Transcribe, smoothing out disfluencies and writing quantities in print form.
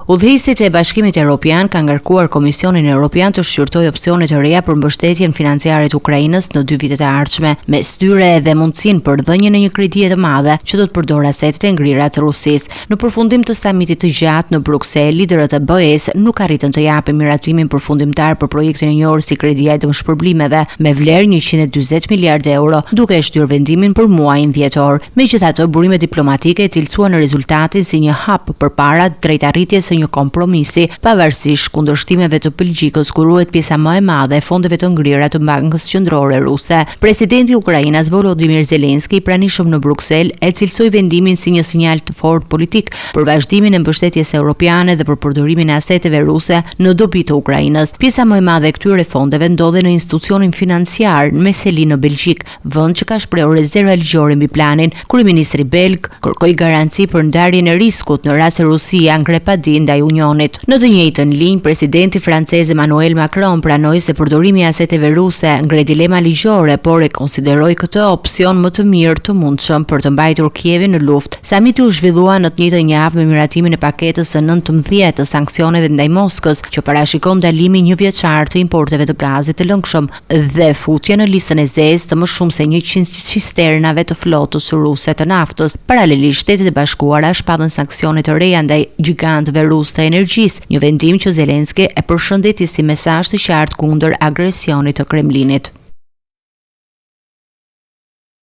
Udhëheqësit e Bashkimit Evropian kanë ngarkuar Komisionin Evropian të shqyrtojë opsione të reja për mbështetjen financiare të Ukrainës në 2 vitet e ardhshme, me styre edhe mundësinë për dhënien e një kredie të madhe që do të përdorë asetet e ngrira të Rusisë. Në përfundim të samitit të gjatë në Bruksel, liderët e BE-s nuk arritën të japin miratimin përfundimtar për projektin e njohur si kredia e dëmshpërblimeve me vlerë 140 miliardë euro, duke e shtyrë vendimin për muajin dhjetor. Megjithatë, burimet diplomatike e cilësuan rezultatin si një hap përpara drejt arritjes së një kompromisi, pavarësisht kundërshtimeve të Belgjikës, ku ruhet pjesa më e madhe e fondeve të ngrira të Bankës Qendrore Ruse. Presidenti i Ukrainës Volodymyr Zelensky, i pranishëm në Bruksel, e cilësoi vendimin si një sinjal të fortë politik për vazhdimin e mbështetjes europiane dhe për përdorimin e aseteve ruse në dobi të Ukrainës. Pjesa më e madhe e këtyre fondeve ndodhe në institucionin financiar në Meseli në Belgjik, vend që ka shprehur rezerva ligjore mbi planin. Kryeministri belg kërkoi garanci për ndarjen e riskut në rast se Rusia ngre padi ndaj Unionit. Në të njëjtën linjë, presidenti francez Emmanuel Macron pranoi se përdorimi i aseteve ruse ngre dilema ligjore, por e konsideroi këtë opsion më të mirë të mundshëm për të mbajtur Kievin në luftë. Samiti u zhvillua në të njëjtën javë me miratimin e paketës së 19 të sanksioneve ndaj Moskës, që parashikon ndalimin 1 vjeçar të importeve të gazit të lëngshëm dhe futje në listën e zezë të më shumë se 100 cisternave të flotës ruse të naftës. Paralelisht, Shtetet e Bashkuara shpallën sanksione të reja ndaj gjigantëve rus të energjisë, një vendim që Zelensky e përshëndeti si mesazh të qartë kundër agresionit të Kremlinit.